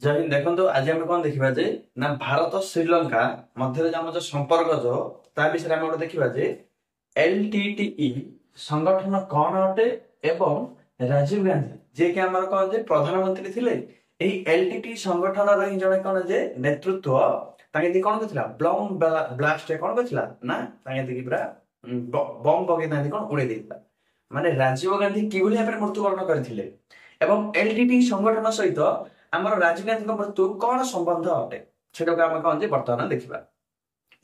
जय हिंद। देखो आज आम कौन देखा जे ना भारत श्रीलंका मध्य जो संपर्क जो ता विषय में देखा जे एलटीटीई संगठन कौन अटे एवं राजीव गांधी जे कि आमर कौन जे प्रधानमंत्री थिले एलटीटी संगठन रही जने कौन जे नेतृत्व ताके कौन करथिला बम ब्लास्ट कौन करथिला ना ताके पूरा बम पकई कौन उड़े देता माने राजीव गांधी किभली भाबरे मृत्युवरण करथिले एवं एलटीटी संगठन सहित आमर राजीव गांधी मृत्यु कौन संबंध अटे से कौन जे बर्तमान देखा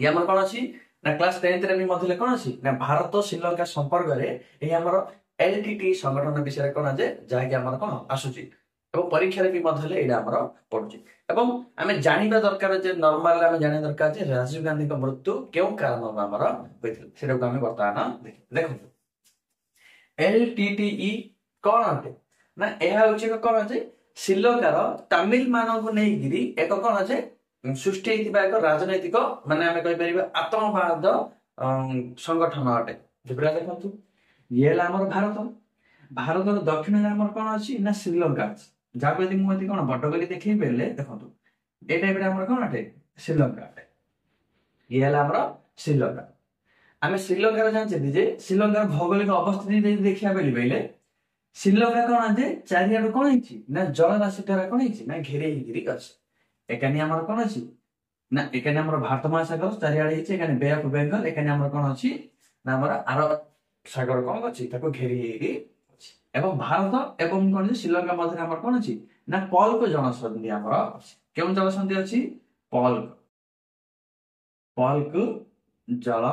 ये आमर कौन अच्छी ना क्लास 10th रे मध्य कौन अच्छी ना भारत श्रीलंका संपर्क में आमर एलटीटी संगठन विषय कौन जे जहाँकि आमर कौन आसूची परीक्षा भी आमर पड़ुची एवं आम जाना दरकार जे नॉर्मल आम जाना दरकार जे राजीव गांधी मृत्यु क्यों कारण आमर होता से बर्तमान देखो एलटीटीई कौन अटे ना यह हूँ कौन जे श्रीलंकार तमिल मानक नहीं एक कौन जे सृष्टि एक राजनैतिक माने आम कहीपर आतंकवाद संगठन अटे देखु ये आमर भारत भारत दक्षिण में आमर कौन अच्छी ना श्रीलंका जहाँ यदि मुझे कौन बट कर देखे बेले देखो ये टाइप आमर कौन अटे श्रीलंका अटे ये आमर श्रीलंका आम श्रीलंकार जानते जे श्रीलंकार भौगोलिक अवस्थिति देखा बेले श्रीलंका कौन जे चारिआड कौन है ना जलराशि द्वारा कौन है ना घेरे अच्छे एकानी आमर कौन अच्छी ना एकानी आमर भारत महासागर चारिआड है बे ऑफ बेंगल एकानी आमर कौन अच्छी ना आमर अरब सागर कौन अच्छी घेरी एवं भारत एवं कौन श्रीलंका मध्य आमर कौन अच्छी ना पल्क जनसंधि आमर अच्छी क्यों जनसंधि अच्छी पल्क पल्क जल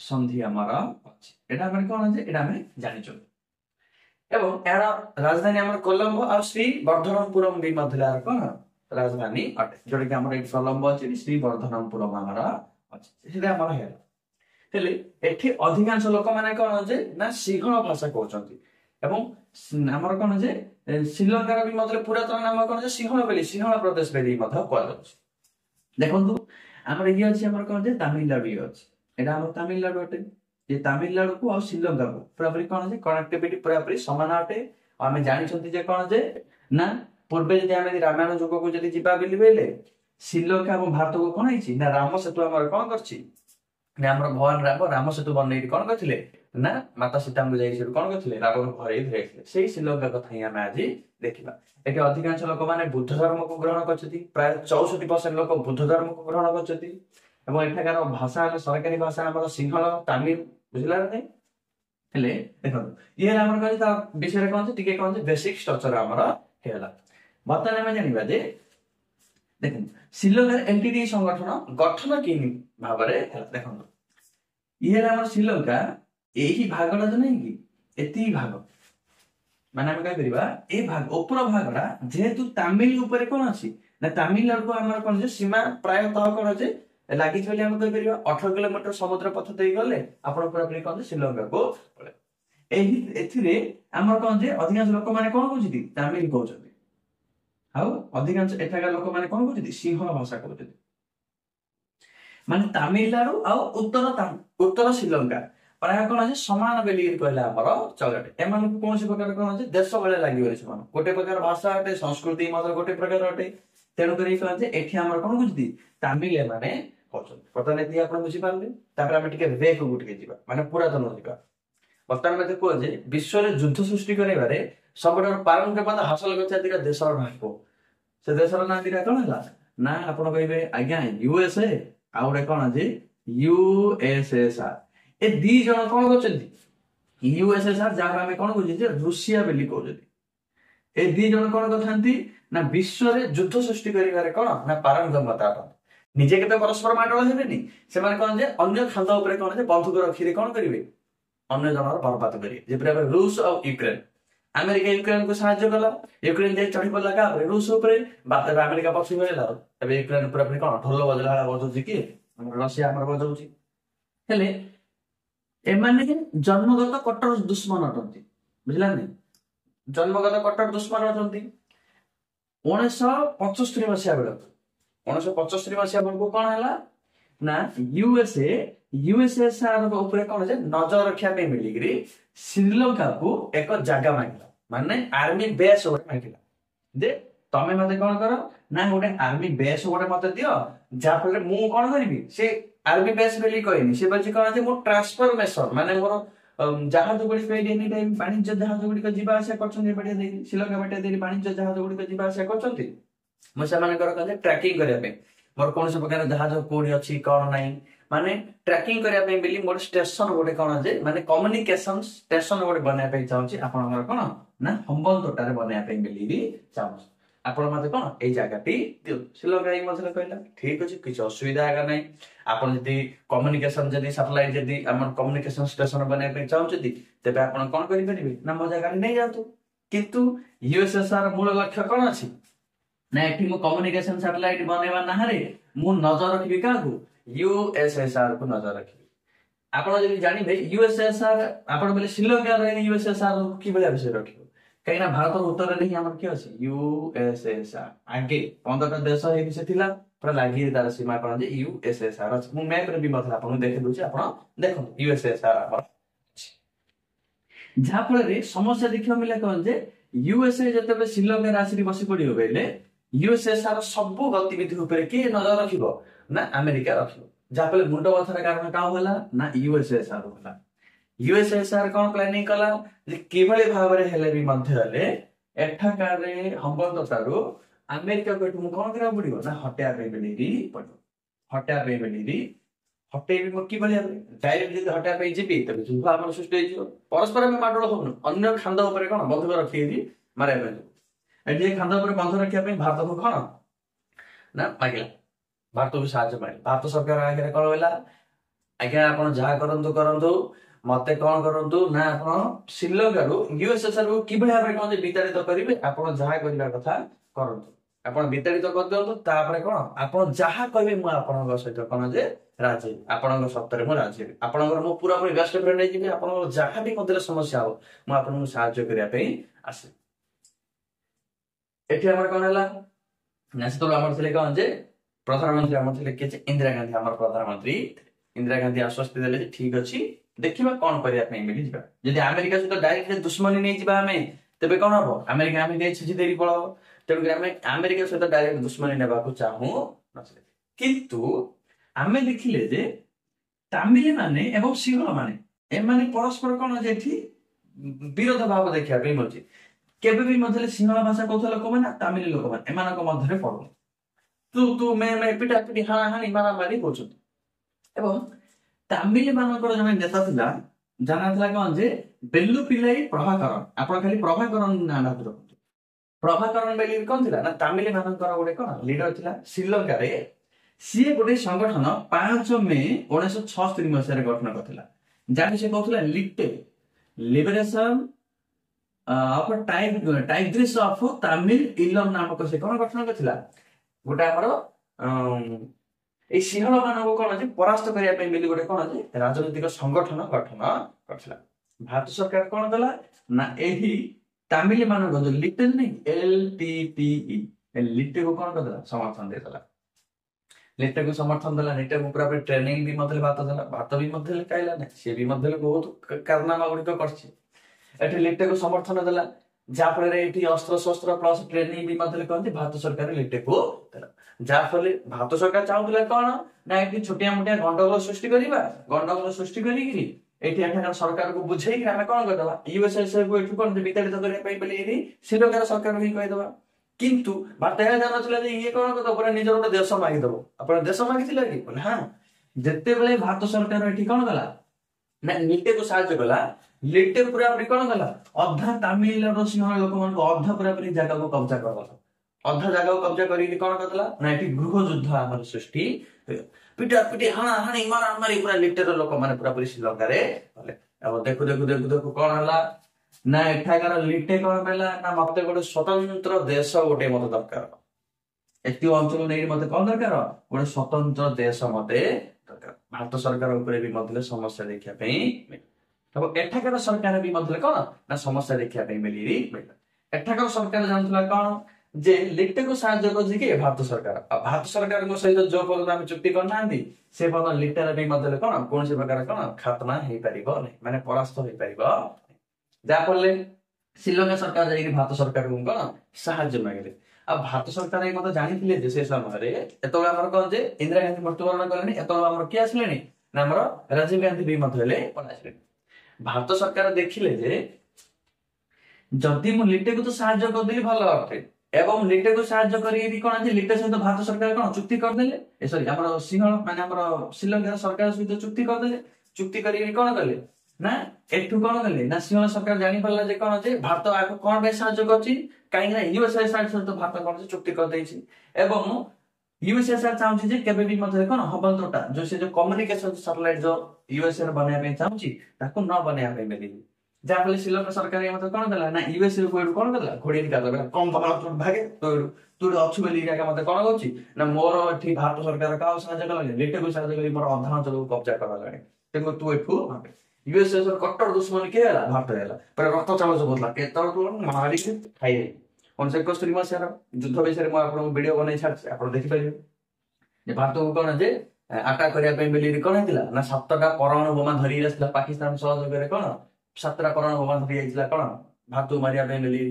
संधि आमर अच्छी एटा कौन अच्छे एटा जानी एवं यार राजधानी आमर कोलंबो और श्री वर्धनपुरम भी मध्य कौन राजधानी अटे जोटा कि आमर कोलंबो अच्छी श्री वर्धनपुरम आमर अच्छे एठी अधिकांश लोक माने कौन जे ना सिंहल भाषा कहते एवं आमर कौन जे श्रीलंकार भी मतलब पुरातन नाम कौन जे सिंहल प्रदेश देखो आमर ये अच्छे आमर कौन जे तमिलनाडु ये अच्छे एटा आमर तमिलनाडु अटे ये तमिलनाडु को और श्रीलंका को पूरापूरी कौन जे कनेक्टिविटी पूरापूरी समान अटे आम जानी जे कौन जे ना पूर्वे जदि आम रामायण युग को जदि जीवा बेले श्रीलंका और भारत को कौन है ना राम सेतु आमर कौन कर भगवान राम राम सेतु बन कौन करते ना माता सीता को जाइए कौन करते रावण को हरई धरते से श्रीलंका कथा ही आम आज देखा ये अधिकांश लोक मैंने बुद्ध धर्म को ग्रहण कर प्राय 64% लोक बुद्ध धर्म को ग्रहण कर भाषा सरकारी भाषा आम सिंहल तमिल बुझला देखो ये विषय कौन टी कौन बेसिक स्ट्रक्चर आमर है बर्तमान आम जाना जे देख श्रीलंका एलटीटी संगठन गठन कि भाव देख ये आम श्रीलंका यही भागटा जो नहीं कि एति भाग माने आम कह भाग ऊपर भागटा जेहेतु तमिल उपर कौन अच्छी ना तमिलनाडु को आम कौन सीमा प्रायतः कौन अच्छे लगी आम कहीपर 18 किलोमीटर समुद्र पथ दे गले आप पूरा कौन श्रीलंका को पड़े आम कौन जे अधिकांश लोक मैंने कौन कहते तमिल कहते अधिकांश एठाकार लोक मैंने कौन कहते सिंहल भाषा कहते माने तमिलनाडु आ उत्तर श्रीलंका प्राय कौन है समान बेली कहले आमर चलटे एम कौन प्रकार कौन है देश भाई लगे गोटे प्रकार भाषा अटे संस्कृति मतलब गोटे प्रकार अटे तेणुक कौन एठी आमर कौन बुझती तमिल एमाने बर्तमान ये आप बुझीपारे आम टे वेक को माने पुरातन जावा बर्तमान में देखो जे विश्व में युद्ध सृष्टि कर सब पारंपरिक हासिल कर देशर ना को से देशर ना दिटा कौन है ना आप कहे आज्ञा यूएसए आ गए कौन जे यूएसएसआर ए दी जन कौन कर यूएसएसआर जहाँ आम कौन कहे रूसिया बेली कहते ए दी जन कौन करते ना विश्व में युद्ध सृष्टि कर कौन ना पारंगमता निजे के परस्पर माडल हेबेनी से कौन जे अन्य खांद उपर कौन जे बंधुक रखी कौन करेंगे अन्य जनर बर्बाद करेंगे रूस और यूक्रेन अमेरिका यूक्रेन को साहाय्य कला यूक्रेन जाए चढ़ी पड़ा क्या रूस अमेरिका पक्षी गला यूक्रेन पूरा कौन ढोल बजला बजाऊँ कि रशिया आम बजाऊँगी एमाने जन्मगत कट्टर दुश्मन अटंती बुझला नहीं जन्मगत कट्टर दुश्मन अटंती 1975 मसीहा बेल 1975 मसीहा बेलू कौन है ना यूएसएसआर कौन है नजर रखा मिलिकी श्रीलंका को एक जगह मांगला माने आर्मी बेस मांगला जे ତମେ ମତେ କଣ କର ନା ଗୋଟେ ଆର୍ମି ବେସ୍ ଗୋଟେ ମତେ ଦିଅ, ଯାହା ଫଳରେ ମୁଁ କଣ କରିବି, ସେ ଆର୍ମି ବେସ୍ ବୋଲି କହିନି, ସେ ବলଛି କଣ ଯେ ମୁଁ ଟ୍ରାନ୍ସଫରମେସନ ମାନେ ମୋର ଜାହାଜ ଗୁଡିକ ଏନି ଟାଇମ ବାଣିଜ୍ୟ ଜାହାଜ ଗୁଡିକ ଯିବା ଆସିବା କରୁଛନ୍ତି, ବାଟିଆ ଦେଇ ଶ୍ରୀଲଙ୍କା ବାଟିଆ ଦେଇ ବାଣିଜ୍ୟ ଜାହାଜ ଗୁଡିକ ଯିବା ଆସିବା କରୁଛନ୍ତି, ମୁଁ ସେମାନଙ୍କର କଣ ଟ୍ରାକିଂ କରିବା ପାଇଁ ମୋର କୌଣସି ପ୍ରକାର ଜାହାଜ କୋଉଠି ଅଛି କଣ ନାହିଁ ମାନେ ଟ୍ରାକିଂ କରିବା ପାଇଁ ବୋଲି ମୋର ଷ୍ଟେସନ ଗୋଟେ କଣ ଯେ ମାନେ କମ୍ୟୁନିକେସନ ଷ୍ଟେସନ ଗୋଟେ ବନେଇବା ପାଇଁ ଚାହୁଁଛି, ଆପଣଙ୍କର କଣ ନା ହମ୍ବନତୋଟାରେ ବନେଇବା ପାଇଁ ବୋଲି ବି ଚାହୁଁଛି, ଆପଣ ମତେ କଣ ଏଇ ଜାଗାଟି ଦିଅନ୍ତୁ। ଶ୍ରୀଲଙ୍କା ଏଇ ମଧ୍ୟରେ କହିଲା ଠିକ ଅଛି, କିଛି ଅସୁବିଧା ଆଜ୍ଞା ନାହିଁ, ଆପଣ ଯଦି କମ୍ୟୁନିକେସନ ଯଦି ସାଟେଲାଇଟ ଯଦି ଆମର କମ୍ୟୁନିକେସନ ଷ୍ଟେସନ ବନେଇବା ପାଇଁ ଚାହୁଁଛନ୍ତି, ତେବେ ଆପଣ କଣ କରିପାରିବେ ନା ମୋ ଜାଗାରେ ନେଇଯାଆନ୍ତୁ। କିନ୍ତୁ ୟୁଏସଏସଆର ମୂଳ ଲକ୍ଷ୍ୟ କଣ ଅଛି ନା ଏଠି ମୁଁ କମ୍ୟୁନିକେସନ ସାଟେଲାଇଟ ବନେଇବା ନାଁରେ ମୁଁ ନଜର ରଖିବି କାହାକୁ, ୟୁଏସଏସଆର କୁ ନଜର ରଖିବି। ଆପଣ ଯଦି ଜାଣିବେ ୟୁଏସଏସଆର ଆପଣ ବୋଲେ ଶ୍ରୀଲଙ୍କାର ୟୁଏସଏସଆର କିଭଳି ବିଷୟ ରଖିବ, କାହିଁକିନା ଭାରତର ଉତ୍ତରରେ ହିଁ ଆମର କିଏ ଅଛି ୟୁଏସଏସଆର, ଆଗେ 15ଟା ଦେଶ ହେଇ ସେ ଥିଲା ପୁରା ଲାଗି ତାର ସୀମା କଣ ଯେ ୟୁଏସଏସଆର ଅଛି। ମୁଁ ମ୍ୟାପରେ ବି ମଧ୍ୟ ଆପଣଙ୍କୁ ଦେଖେଇ ଦଉଛି, ଆପଣ ଦେଖନ୍ତୁ ୟୁଏସଏସଆର ଆମର ଅଛି। ଯାହା ଫଳରେ ସମସ୍ୟା ଦେଖିବାକୁ ମିଳିଲା କଣ ଯେ ୟୁଏସଏ ଯେତେବେଳେ ଶ୍ରୀଲଙ୍କାରେ ଆସିକି ବସି ପଡିବ ବୋଇଲେ ୟୁଏସଏସଆର ସବୁ ଗତିବିଧି ଉପରେ କିଏ ନଜର ରଖିବ ନା ଆମେରିକା ରଖିବ, ଯାହାଫଳରେ ମୁଣ୍ଡ ବଥାର କାରଣ କାହା ହେଲା ନା ୟୁଏସଏସଆର ହେଲା। ୟୁଏସଏସଆର କଣ ପ୍ଲାନିଂ କଲା ଯେ କିଭଳି ଭାବରେ ହେଲେ ବି ମଧ୍ୟ ହେଲେ ଏଠାକାରେ ହମ୍ବନତୋଟାରୁ ଆମେରିକାକୁ ଏଠୁ ମୁଁ କଣ କରିବାକୁ ପଡିବ ନା ହଟେଇବା ପାଇଁ ବେଲି ପଡିବ, ହଟେଇବା ପାଇଁ ବେଲି ହଟେଇବି ମୁଁ କିଭଳି ଭାବେ ଡାଇରେକ୍ଟ ଯଦି ହଟେଇବା ପାଇଁ ଯିବି ତେବେ ଯୁଦ୍ଧ ଆମର ସୃଷ୍ଟି ହେଇଯିବ, ପରସ୍ପର ଆମେ ମାଡୋଳ ହଉନୁ, ଅନ୍ୟ ଖାନ୍ଦ ଉପରେ କଣ ବନ୍ଧୁକ ରଖିକି ମାରିବା ପାଇଁ ଏଠି ଖାନ୍ଦ ଉପରେ ବନ୍ଧୁକ ରଖିବା ପାଇଁ ଭାରତକୁ କଣ ନା ମାଗିଲା, ଭାରତକୁ ସାହାଯ୍ୟ ମାଗିଲା। ଭାରତ ସରକାର ଆଗରେ କଣ ହେଲା ଆଜ୍ଞା ଆପଣ ଯାହା କରନ୍ତୁ କରନ୍ତୁ ମତେ କଣ କରନ୍ତୁ ନା ଆପଣ ଶ୍ରୀଲଙ୍କାରୁ ୟୁଏସଏସଆର କୁ କିଭଳି ଭାବରେ କଣ ବିତାଡିତ କରିବେ, ଆପଣ ଯାହା କରିବା କଥା କରନ୍ତୁ, ଆପଣ ବିତାଡିତ କରିଦିଅନ୍ତୁ, ତାପରେ କଣ ଆପଣ ଯାହା କହିବେ ମୁଁ ଆପଣଙ୍କ ସହିତ କଣ ଯେ ରାଜି, ଆପଣଙ୍କ ସତ୍ୟରେ ମୁଁ ରାଜି ହେବି, ଆପଣଙ୍କର ମୁଁ ପୁରାପୁରି ବେଷ୍ଟ ଫ୍ରେଣ୍ଡ ହେଇଯିବି, ଆପଣଙ୍କର ଯାହା ବି ମଧ୍ୟରେ ସମସ୍ୟା ହବ ମୁଁ ଆପଣଙ୍କୁ ସାହାଯ୍ୟ କରିବା ପାଇଁ ଆସିବି। ଏଠି ଆମର କଣ ହେଲା ନା ସେତେବେଳେ ଆମର ଥିଲେ କଣ ଯେ ପ୍ରଧାନମନ୍ତ୍ରୀ ଆମର ଥିଲେ କିଏ, ଇନ୍ଦିରା ଗାନ୍ଧୀ ଆମର ପ୍ରଧାନମନ୍ତ୍ରୀ। ଇନ୍ଦିରା ଗାନ୍ଧୀ ଆଶ୍ୱସ୍ତି ଦେଲେ ଯେ ଠିକ ଅଛି ଦେଖିବା କଣ କରିବା ପାଇଁ ବୋଲି ଯିବା, ଯଦି ଆମେରିକା ସହିତ ଡାଇରେକ୍ଟ ଦୁଶ୍ମନୀ ନେଇଯିବା ଆମେ ତେବେ କଣ ହବ, ଆମେରିକା ଆମେ ଛିଞ୍ଚି ଦେଇକି ପଳବ, ତେଣୁକରି ଆମେ ଆମେରିକା ସହିତ ଡାଇରେକ୍ଟ ଦୁଶ୍ମନୀ ନେବାକୁ ଚାହୁଁ ନଥିଲେ। କିନ୍ତୁ ଆମେ ଦେଖିଲେ ଯେ ତାମିଲ ମାନେ ଏବଂ ସିଂହଳ ମାନେ ଏମାନେ ପରସ୍ପର କଣ ଯେ ଏଠି ବିରୋଧ ଭାବ ଦେଖିବା ପାଇଁ ମିଳୁଛି, କେବେ ବି ମଧ୍ୟରେ ସିଂହଳ ଭାଷା କହୁଥିବା ଲୋକମାନେ ତାମିଲ ଲୋକମାନେ ଏମାନଙ୍କ ମଧ୍ୟରେ ପଡୁନି, ତୁ ତୁ ମେ ପିଟା ପିଟି ହାଣାହାଣି ମାରାମାରି କରୁଛନ୍ତି। ଏବଂ ତାମିଲ ମାନଙ୍କର ଜଣେ ନେତା ଥିଲା ଯାହା ନାଁ ଥିଲା କଣ ଯେ ବେଲୁ ପିଲାଇ ପ୍ରଭାକରଣ, ଆପଣ ଖାଲି ପ୍ରଭାକରଣ ନାଁ ରଖନ୍ତୁ। ପ୍ରଭାକରଣ ବେଲି କଣ ଥିଲା ନା ତାମିଲ ମାନଙ୍କର ଗୋଟେ କଣ ଲିଡର ଥିଲା ଶ୍ରୀଲଙ୍କାରେ, ସିଏ ଗୋଟେ ସଂଗଠନ 5 ମେ 1976 ମସିହାରେ ଗଠନ କରିଥିଲା, ଯାହାକି ସେ କହୁଥିଲା ଲିଟେ ଲିବରେସନ ଅଫ ଟାଇଗ୍ରିସ ଅଫ ତାମିଲ ଇଲମ ନାମକ ସେ କଣ ଗଠନ କରିଥିଲା, ଗୋଟେ ଆମର ଏଇ ସିଂହଳ ମାନଙ୍କୁ କଣ ଯେ ପରାସ୍ତ କରିବା ପାଇଁ ବୋଲି ଗୋଟେ କଣ ଯେ ରାଜନୈତିକ ସଂଗଠନ ଗଠନ କରିଥିଲା। ଭାରତ ସରକାର କଣ କଲା ନା ଏହି ତାମିଲ ମାନଙ୍କ ଯୋଉ ଲିଟେଲ ନାଇଁ LTTE ଲିଟେକୁ କଣ କରିଦେଲା ସମର୍ଥନ ଦେଇଦେଲା, ଲିଟେକୁ ସମର୍ଥନ ଦେଲା, ଲିଟେକୁ ପୁରା ଟ୍ରେନିଂ ବି ମଧ୍ୟ ଭାରତ ଦେଲା, ଭାରତ ବି ମଧ୍ୟ କାଇଲା ନାହିଁ, ସିଏ ବି ମଧ୍ୟ ବହୁତ କାରନାମା ଗୁଡିକ କରିଛି, ଏଠି ଲିଟେକୁ ସମର୍ଥନ ଦେଲା, ଯାହାଫଳରେ ଏଠି ଅସ୍ତ୍ର ଶସ୍ତ୍ର ପ୍ଲସ ଟ୍ରେନିଂ ବି ମଧ୍ୟ କହନ୍ତି ଭାରତ ସରକାର ଲିଟେକୁ ଦେଲା, ଯାହାଫଳରେ ଭାରତ ସରକାର ଚାହୁଁଥିଲା କଣ ନା ଏଠି ଛୋଟିଆ ମୋଟିଆ ଗଣ୍ଡଗୋଳ ସୃଷ୍ଟି କରିବା, ଗଣ୍ଡଗୋଳ ସୃଷ୍ଟି କରିକିରି ଏଠି ଏଠାକାର ସରକାରକୁ ବୁଝେଇକି ଆମେ କଣ କରିଦବା ୟୁଏସଏସଆର କୁ ଏଠୁ କଣ ବିତାଡିତ କରିବା ପାଇଁ ବୋଲି ଶ୍ରୀଲଙ୍କାର ସରକାର ହିଁ କହିଦବା। କିନ୍ତୁ ଭାରତ ଏହା ଜାଣିନଥିଲା ଯେ ଇଏ କଣ କରିଦବ ପୁରା ନିଜର ଗୋଟେ ଦେଶ ମାଗିଦବ, ଆପଣ ଦେଶ ମାଗିଥିଲା କି ହଁ, ଯେତେବେଳେ ଭାରତ ସରକାର ଏଠି କଣ କଲା ନା ଲିଟେକୁ ସାହାଯ୍ୟ କଲା, ଲିଟେ ପୁରାପୁରି କଣ କଲା ଅଧା ତାମିଲର ସିଂହଳ ଲୋକମାନଙ୍କୁ ଅଧା ପୁରାପୁରି ଜାଗାକୁ କବ୍ଜା କରିଦେଲା, ଅଧା ଜାଗାକୁ କବ୍ଜା କରିକି କଣ କରିଦେଲା ନା ଏଠି ଗୃହ ଯୁଦ୍ଧ ଆମର ସୃଷ୍ଟି ପିଟା ପିଟି ହାଣା ହାଣି ମାରାମାରି ପୁରା ଲିଟେର ଲୋକମାନେ ପୁରାପୁରି ଶ୍ରୀଲଙ୍କାରେ ଗଲେ। ଆଉ ଦେଖୁ ଦେଖୁ ଦେଖୁ ଦେଖୁ କଣ ହେଲା ନା ଏଠାକାର ଲିଟେ କଣ କହିଲା ନା ମତେ ଗୋଟେ ସ୍ୱତନ୍ତ୍ର ଦେଶ ଗୋଟେ ମତେ ଦରକାର, ଏତିକ ଅଞ୍ଚଳ ନେଇ ମତେ କଣ ଦରକାର ଗୋଟେ ସ୍ୱତନ୍ତ୍ର ଦେଶ ମତେ ଦରକାର। ଭାରତ ସରକାର ଉପରେ ବି ମଧ୍ୟ ସମସ୍ୟା ଦେଖିବା ପାଇଁ ମିଳିଲା, ଏଠାକାର ସରକାର ବି ମଧ୍ୟ କଣ ନା ସମସ୍ୟା ଦେଖିବା ପାଇଁ ମିଳିଲା। ଏଠାକାର ସରକାର ଜାଣୁଥିଲା କଣ ଯେ ଲିଟେକୁ ସାହାଯ୍ୟ କରୁଛି କି ଭାରତ ସରକାର, ଆଉ ଭାରତ ସରକାରଙ୍କ ସହିତ ଯୋଉ ପର୍ଯ୍ୟନ୍ତ ଆମେ ଚୁକ୍ତି କରିନାହାନ୍ତି ସେ ପର୍ଯ୍ୟନ୍ତ ଲିଟେର ବି ମଧ୍ୟ କଣ କୌଣସି ପ୍ରକାର କଣ ଖାତ୍ମା ହେଇପାରିବ ନାହିଁ, ମାନେ ପରାସ୍ତ ହେଇପାରିବ, ଯାହାଫଳରେ ଶ୍ରୀଲଙ୍କା ସରକାର ଯାଇକି ଭାରତ ସରକାରଙ୍କୁ କଣ ସାହାଯ୍ୟ ମାଗିଲେ। ଆଉ ଭାରତ ସରକାର ଏଇ କଥା ଜାଣିଥିଲେ ଯେ ସେ ସମୟରେ ଏତେବେଳେ ଆମର କଣ ଯେ ଇନ୍ଦିରା ଗାନ୍ଧୀ ମୃତ୍ୟୁବରଣ କଲେଣି, ଏତେବେଳେ ଆମର କିଏ ଆସିଲେଣି ନା ଆମର ରାଜୀବ ଗାନ୍ଧୀ ବି ମଧ୍ୟ ହେଲେ ପଳେଇ ଆସିଲେଣି। ଭାରତ ସରକାର ଦେଖିଲେ ଯେ ଯଦି ମୁଁ ଲିଟେକୁ ତ ସାହାଯ୍ୟ କରିଦେଲି ଭଲ ଅର୍ଥେ, ଏବଂ ଲିଟେକୁ ସାହାଯ୍ୟ କରିକି କଣ ଯେ ଲିଟେ ସହିତ ଭାରତ ସରକାର କଣ ଚୁକ୍ତି କରିଦେଲେ, ସରି ଆମର ସିଂହଳ ମାନେ ଆମର ଶ୍ରୀଲଙ୍କାର ସରକାର ସହିତ ଚୁକ୍ତି କରିଦେଲେ। ଚୁକ୍ତି କରିକି କଣ କଲେ ନା ଏଠୁ କଣ କଲେ ନା ସିଂହଳ ସରକାର ଜାଣିପାରିଲା ଯେ କଣ ଯେ ଭାରତ ଆକୁ କଣ ପାଇଁ ସାହାଯ୍ୟ କରୁଛି, କାହିଁକି ନା ୟୁଏସଏସଆର ସହିତ ଭାରତ କଣ ଚୁକ୍ତି କରିଦେଇଛି, ଏବଂ ୟୁଏସଏସଆର ଚାହୁଁଛି ଯେ କେବେ ବି ମଧ୍ୟ କଣ ହବନ୍ତଟା ଯୋଉ ସେ ଯୋଉ କମ୍ୟୁନିକେସନ ସାଟେଲାଇଟ ଯୋଉ ୟୁଏସଏ ବନେଇବା ପାଇଁ ଚାହୁଁଛି ତାକୁ ନ ବନେଇବା ପାଇଁ ବେଲି, ଯାହାଫଳରେ ଶ୍ରୀଲଙ୍କା ସରକାର ମତେ କଣ କଲା ନା ୟୁଏସଏ କୁ କଣ କଲା ଘୋଡେଇ କାଢିଲା, କମ ତମର ଭାଗେ ତୁ ଅଛୁ ବୋଲି ମତେ କଣ କରୁଛି ନା ମୋର ଏଠି ଭାରତ ସରକାର କାହାକୁ ସାହାଯ୍ୟ କଲାନି, ଲିଟେକୁ ସାହାଯ୍ୟ କରି ମୋର ଅଧା ଅଞ୍ଚଳକୁ କବ୍ଜା କରାଗଲାଣି, ତେଣୁ ତୁ ଏଠୁ ୟୁଏସଏ କଟ୍ଟର ଦୁଶ୍ମନ କିଏ ହେଲା ଭାରତ ହେଲା, ପୁରା ରକ୍ତ ଚାଳ ଚବୁଥିଲା କେତେବେଳେ ମାରିକି ଖାଇଦେଲି। 1971 ମସିହାର ଯୁଦ୍ଧ ବିଷୟରେ ମୁଁ ଆପଣଙ୍କୁ ଭିଡିଓ ବନେଇ ଛାଡିଛି, ଆପଣ ଦେଖିପାରିବେ ଯେ ଭାରତକୁ କଣ ଯେ ଆଟାକ କରିବା ପାଇଁ ବେଲି କଣ ହେଇଥିଲା ନା 7ଟା ପରମାଣୁ ବୋମା ଧରି ଆସିଥିଲା ପାକିସ୍ତାନ ସହଯୋଗରେ, କଣ 7ଟା ପରମାଣୁ ବୋମା ଧରି ଯାଇଥିଲା କଣ ଭାରତକୁ ମାରିବା ପାଇଁ ବେଲି,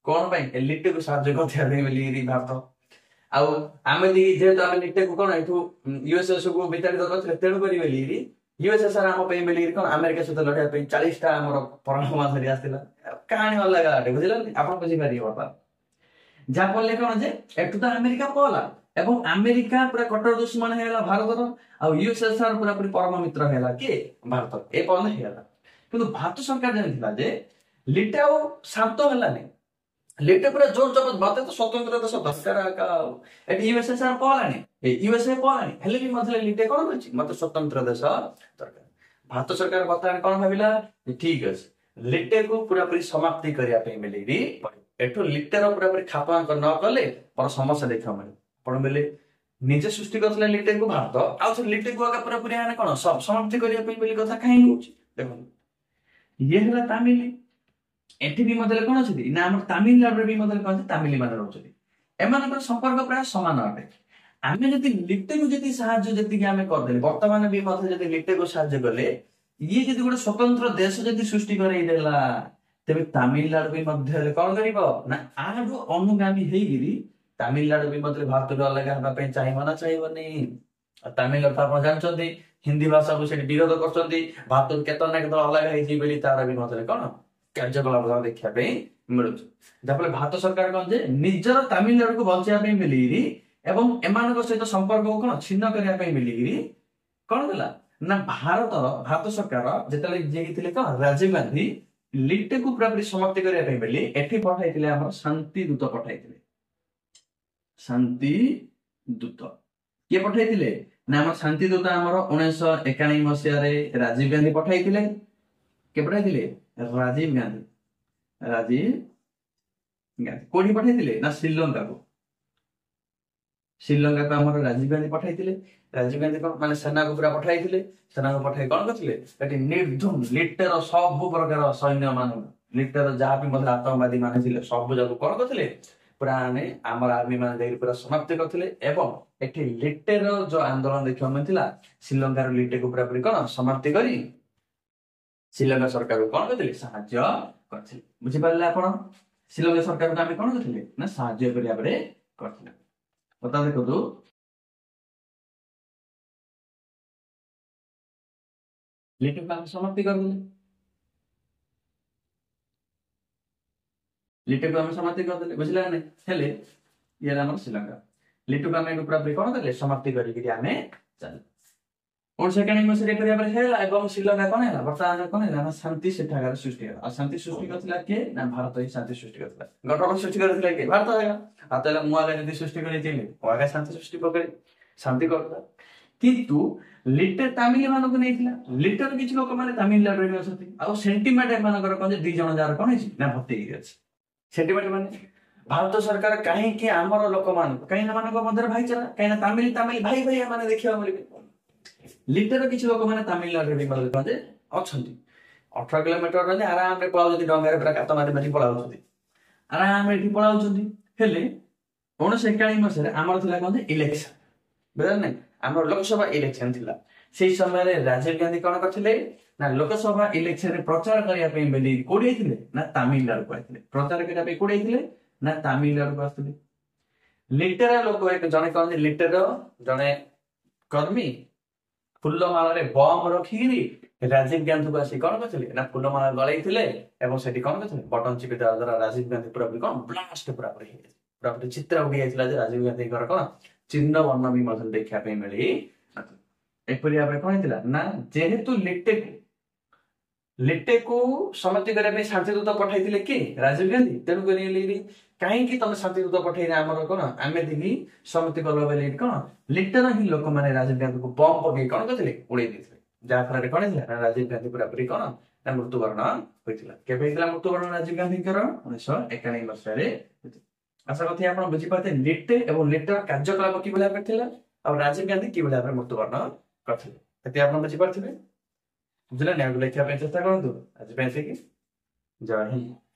କଣ ପାଇଁ ଲିଟେକୁ ସାହାଯ୍ୟ କରିବା ପାଇଁ ବେଲି ଭାରତ। ଆଉ ଆମେ ଯେହେତୁ ଆମେ ଲିଟେକୁ କଣ ଏଠୁ ୟୁଏସଏସ କୁ ବିତାଡିତ କରିଥିଲେ, ତେଣୁ କରି ବେଲି ୟୁଏସଏସଆର ଆମ ପାଇଁ ବେଲି କଣ ଆମେରିକା ସହିତ ଲଢିବା ପାଇଁ 40ଟା ଆମର ପରମାଣୁ ବୋମା ଧରି ଆସିଥିଲା। କାହାଣୀ ଅଲଗା ଅଟେ, ବୁଝିଲେ ଆପଣ ବୁଝିପାରିବେ ବର୍ତ୍ତମାନ। ଯାହାଫଳରେ କଣ ଯେ ଏଠୁ ତ ଆମେରିକା ପଳଲା ଏବଂ ଆମେରିକା ପୁରା କଟ୍ଟର ଦୁଶ୍ମନ ହେଇଗଲା ଭାରତର, ଆଉ ୟୁଏସଏସଆର ପୁରାପୁରି ପରମ ମିତ୍ର ହେଇଗଲା କିଏ ଭାରତ, ଏ ପର୍ଯ୍ୟନ୍ତ ହେଇଗଲା। କିନ୍ତୁ ଭାରତ ସରକାର ଜାଣିଥିଲା ଯେ ଲିଟେ ଆଉ ଶାନ୍ତ ହେଲାନି, ଲିଟେ ପୁରା ଜୋର ଜବରଦସ୍ତ ମତେ ତ ସ୍ୱତନ୍ତ୍ର ଦେଶ ଦରକାର ଏଠି ୟୁଏସଏସଆର ପଳାଣି ୟୁଏସଏ ପଳାଣି, ହେଲେ ବି ମଧ୍ୟ ଲିଟେ କଣ କରିଛି ମତେ ସ୍ୱତନ୍ତ୍ର ଦେଶ ଦରକାର। ଭାରତ ସରକାର ବର୍ତ୍ତମାନ କଣ ଭାବିଲା ଠିକ ଅଛି ଲିଟେକୁ ପୁରାପୁରି ସମାପ୍ତି କରିବା ପାଇଁ ବେଲି ଏଠୁ ଲିଟେର ପୁରାପୁରି ଖାପ ନ କଲେ ମୋର ସମସ୍ୟା ଦେଖିବାକୁ ମିଳେ। ଆପଣ ବେଲେ ନିଜେ ସୃଷ୍ଟି କରିଥିଲେ ଲିଟେକୁ ଭାରତ, ଆଉ ସେ ଲିଟେକୁ ଆଗ ପୁରାପୁରି କଣ ସମାପ୍ତି କରିବା ପାଇଁ ବୋଲି କଥା କାହିଁକି କହୁଛି ଦେଖନ୍ତୁ। ଇଏ ହେଲା ତାମିଲ, ଏଠି ବି ମଧ୍ୟ କଣ ଅଛନ୍ତି ନା ଆମର ତାମିଲନାଡୁରେ ବି ମଧ୍ୟ କଣ ତାମିଲ ମାନେ ରହୁଛନ୍ତି, ଏମାନଙ୍କର ସମ୍ପର୍କ ପ୍ରାୟ ସମାନ ଅଟେ। ଆମେ ଯଦି ଲିଟେକୁ ଯଦି ସାହାଯ୍ୟ ଯେତିକି ଆମେ କରିଦେଲେ, ବର୍ତ୍ତମାନ ବି ମଧ୍ୟ ଯଦି ଲିଟେକୁ ସାହାଯ୍ୟ କଲେ, ଇଏ ଯଦି ଗୋଟେ ସ୍ୱତନ୍ତ୍ର ଦେଶ ଯଦି ସୃଷ୍ଟି କରେଇଦେଲା, ତେବେ ତାମିଲନାଡୁ ବି ମଧ୍ୟ କଣ କରିବ ନା ଆଠୁ ଅନୁଗାମୀ ହେଇକିରି ତାମିଲନାଡୁ ବି ମଧ୍ୟ ଭାରତରୁ ଅଲଗା ହେବା ପାଇଁ ଚାହିଁବ ନା ଚାହିଁବନି। ତାମିଲନାଡୁ ତ ଆପଣ ଜାଣିଛନ୍ତି ହିନ୍ଦୀ ଭାଷାକୁ ସେଠି ବିରୋଧ କରୁଛନ୍ତି, ଭାରତରୁ କେତେବେଳେ ନା କେତେବେଳେ ଅଲଗା ହେଇଛି ବୋଲି ତାର ବି ମଧ୍ୟ କଣ କାର୍ଯ୍ୟକଳାପ ଦେଖିବା ପାଇଁ ମିଳୁଛି। ଯାହାଫଳରେ ଭାରତ ସରକାର କଣ ଯେ ନିଜର ତାମିଲନାଡୁକୁ ବଞ୍ଚେଇବା ପାଇଁ ମିଳିକିରି ଏବଂ ଏମାନଙ୍କ ସହିତ ସମ୍ପର୍କକୁ କଣ ଛିନ୍ନ କରିବା ପାଇଁ ମିଳିକିରି କଣ କଲା ନା ଭାରତ ସରକାର ଯେତେବେଳେ ଯିଏ ଥିଲେ କଣ ରାଜୀବ ଗାନ୍ଧୀ ଲିଟେକୁ ପୁରାପୁରି ସମାପ୍ତି କରିବା ପାଇଁ ବୋଲି ଏଠି ପଠାଇଥିଲେ ଆମର ଶାନ୍ତି ଦୂତ ପଠାଇଥିଲେ। ଶାନ୍ତି ଦୂତ କିଏ ପଠାଇଥିଲେ ନା ଆମର ଶାନ୍ତି ଦୂତ ଆମର 1991 ମସିହାରେ ରାଜୀବ ଗାନ୍ଧୀ ପଠାଇଥିଲେ। କିଏ ପଠାଇଥିଲେ ରାଜୀବ ଗାନ୍ଧୀ କୋଉଠି ପଠାଇଥିଲେ ନା ଶ୍ରୀଲଙ୍କାକୁ ଆମର ରାଜୀବ ଗାନ୍ଧୀ ପଠାଇଥିଲେ। ରାଜୀବ ଗାନ୍ଧୀ କଣ ମାନେ ସେନାକୁ ପୁରା ପଠାଇଥିଲେ, ସେନାକୁ ପଠାଇ କଣ କରିଥିଲେ ଏଠି ନିର୍ଦ୍ଧୁମ ଲିଟେର ସବୁ ପ୍ରକାର ସୈନ୍ୟ ମାନଙ୍କୁ ଲିଟେର ଯାହା ବି ମଧ୍ୟ ଆତଙ୍କବାଦୀ ମାନେ ଥିଲେ ସବୁ ଯାକୁ କଣ କରିଥିଲେ ପୁରା ଆମର ଆର୍ମି ମାନେ ଯାଇକି ପୁରା ସମାପ୍ତି କରିଥିଲେ। ଏବଂ ଏଠି ଲିଟେର ଯୋଉ ଆନ୍ଦୋଳନ ଦେଖିବାକୁ ମିଳିଥିଲା ଶ୍ରୀଲଙ୍କାର ଲିଟେକୁ ପୁରାପୁରି କଣ ସମାପ୍ତି କରି ଶ୍ରୀଲଙ୍କା ସରକାରକୁ କଣ କରିଥିଲେ ସାହାଯ୍ୟ କରିଥିଲେ। ବୁଝିପାରିଲେ ଆପଣ, ଶ୍ରୀଲଙ୍କା ସରକାରକୁ ଆମେ କଣ କରିଥିଲେ ନା ସାହାଯ୍ୟ କରିବା ପରେ କରିଥିଲେ। କଥା ଦେଖନ୍ତୁ ଲିଟେକୁ ଆମେ ସମାପ୍ତି କରିଦେଲେ, ଲିଟେକୁ ଆମେ ସମାପ୍ତି କରିଦେଲେ ବୁଝିଲା ନା, ହେଲେ ଇଏ ଆମର ଶ୍ରୀଲଙ୍କା ଲିଟୁକୁ ଆମେ ପୁରାପୁରି କଣ କଲେ ସମାପ୍ତି କରିକି ଆମେ ଚାଲିଲେ। 1991 ମସିହାରେ କରିବା ପରେ ହେଲା ଏବଂ ଶ୍ରୀଲଙ୍କା କଣ ହେଲା ବର୍ତ୍ତମାନ କଣ ହେଲା ନା ଶାନ୍ତି ସେଠାକାର ସୃଷ୍ଟି ହେଲା। ଆଉ ଶାନ୍ତି ସୃଷ୍ଟି କରିଥିଲା କିଏ ନା ଭାରତ ହିଁ ଶାନ୍ତି ସୃଷ୍ଟି କରିଥିଲା। ଗଠନ ସୃଷ୍ଟି କରିଥିଲା କିଏ ଭାରତ ହେଲା। ଭାରତ ହେଲା ମୁଁ ଆଗେ ଯଦି ସୃଷ୍ଟି କରିଥିଲି ମୁଁ ଆଗେ ଶାନ୍ତି ସୃଷ୍ଟି ପକେଇ ଶାନ୍ତି କରିଥିଲା। କିନ୍ତୁ ଲିଟେ ତାମିଲ ମାନଙ୍କୁ ନେଇଥିଲା, ଲିଟେର କିଛି ଲୋକମାନେ ତାମିଲନାଡୁରେ ବି ଅଛନ୍ତି। ଆଉ ସେଣ୍ଟିମେଣ୍ଟ ଏମାନଙ୍କର କଣ ଯେ 2 ଜଣ ଯାହାର କଣ ହେଇଛି ନା ଭର୍ତ୍ତି ହେଇକି ଅଛି। ସେଣ୍ଟିମେଣ୍ଟ ମାନେ ଭାରତ ସରକାର କାହିଁକି ଆମର ଲୋକମାନଙ୍କୁ କାହିଁକି ଏମାନଙ୍କ ମଧ୍ୟରେ ଭାଇଚାରା କାହିଁକିନା ତାମିଲ ଭାଇ ଭାଇ ଏମାନେ ଦେଖିବାକୁ ମିଳିବେ। ଲିଟେର କିଛି ଲୋକମାନେ ତାମିଲନାଡୁରେ ବି ମଧ୍ୟ ଅଛନ୍ତି। 18 କିଲୋମିଟର ରହିଲେ ଆରାମରେ ପଳାଉଛନ୍ତି, ଡଙ୍ଗାରେ ପୁରା କାତ ମାରି ମାରି ପଳାଉଛନ୍ତି, ଆରାମରେ ଏଠି ପଳାଉଛନ୍ତି। ହେଲେ 1991 ମସିହାରେ ଆମର ଥିଲା କଣ ଇଲେକ୍ସନ, ବୁଝିଲେ ନାଇଁ ଆମର ଲୋକସଭା ଇଲେକ୍ସନ ଥିଲା। সেই সমୟରେ ରାଜୀବ ଗାନ୍ଧୀ କଣ କରିଥିଲେ ନା ଲୋକସଭା ଇଲେକ୍ସନ ରେ ପ୍ରଚାର କରିବା ପାଇଁ ବୋଲି କୋଉଠି ଯାଇଥିଲେ ନା ତାମିଲନାଡୁକୁ ଆସିଥିଲେ। ପ୍ରଚାର କରିବା ପାଇଁ କୋଉଠି ଯାଇଥିଲେ ନା ତାମିଲନାଡୁକୁ ଆସିଥିଲେ। ଲିଟେରା ଲୋକ ଜଣେ କହନ୍ତି ଲିଟେର ଜଣେ କର୍ମୀ ଫୁଲମାଳରେ ବମ୍ ରଖିକିରି ରାଜୀବ ଗାନ୍ଧୀକୁ ଆସି କଣ କରିଥିଲେ ନା ଫୁଲମାଳ ଗଳେଇଥିଲେ ଏବଂ ସେଠି କଣ କରିଥିଲେ ବଟନ ଚିପି ଦେବା ଦ୍ୱାରା ରାଜୀବ ଗାନ୍ଧୀ ପୁରାପୁରି କଣ ବ୍ଲାଷ୍ଟ ପୁରାପୁରି ହେଇଯାଇଛି। ପୁରାପୁରି ଚିତ୍ର ଉଠି ଯାଇଥିଲା ଯେ ରାଜୀବ ଗାନ୍ଧୀଙ୍କର କଣ ଚିହ୍ନ ବର୍ଣ୍ଣ ବି ମଧ୍ୟ ଦେଖିବା ପାଇଁ ମିଳି ଏପରି ଭାବରେ କଣ ହେଇଥିଲା ନା ଯେହେତୁ ଲିଟେକୁ ସମାପ୍ତି କରିବା ପାଇଁ ଶାନ୍ତିଦୂତ ପଠାଇଥିଲେ କି ରାଜୀବ ଗାନ୍ଧୀ, ତେଣୁ କରି କାହିଁକି ତମେ ଶାନ୍ତିଦୂତ ପଠେଇଲେ ଆମର କଣ ଆମେ ଦିନି ସମାପ୍ତି କଲ ବୋଲି କଣ ଲିଟେର ହିଁ ଲୋକମାନେ ରାଜୀବ ଗାନ୍ଧୀକୁ ବମ୍ ପକେଇ କଣ କରିଥିଲେ ଉଡେଇ ଦେଇଥିଲେ। ଯାହା ଫଳରେ କଣ ହେଇଥିଲା ନା ରାଜୀବ ଗାନ୍ଧୀ ପୁରାପୁରି କଣ ନା ମୃତ୍ୟୁବରଣ ହୋଇଥିଲା। କେବେ ହେଇଥିଲା ମୃତ୍ୟୁବରଣ ରାଜୀବ ଗାନ୍ଧୀଙ୍କର 1991 ମସିହାରେ। ଆଶା କରୁଛି ଆପଣ ବୁଝିପାରୁଥିବେ ଲିଟେ ଏବଂ ଲିଟେର କାର୍ଯ୍ୟକଳାପ କିଭଳି ଭାବରେ ଥିଲା ଆଉ ରାଜୀବ ଗାନ୍ଧୀ କିଭଳି ଭାବରେ ମୃତ୍ୟୁବରଣ କରିଥିଲେ। ଏତେ ଆପଣ ବୁଝିପାରୁଥିବେ। ବୁଝିଲେ ନା ଲେଖିବା ପାଇଁ ଚେଷ୍ଟା କରନ୍ତୁ। ଆଜି ପାଇଁ ଏତିକି। ଜୟ ହିନ୍ଦ।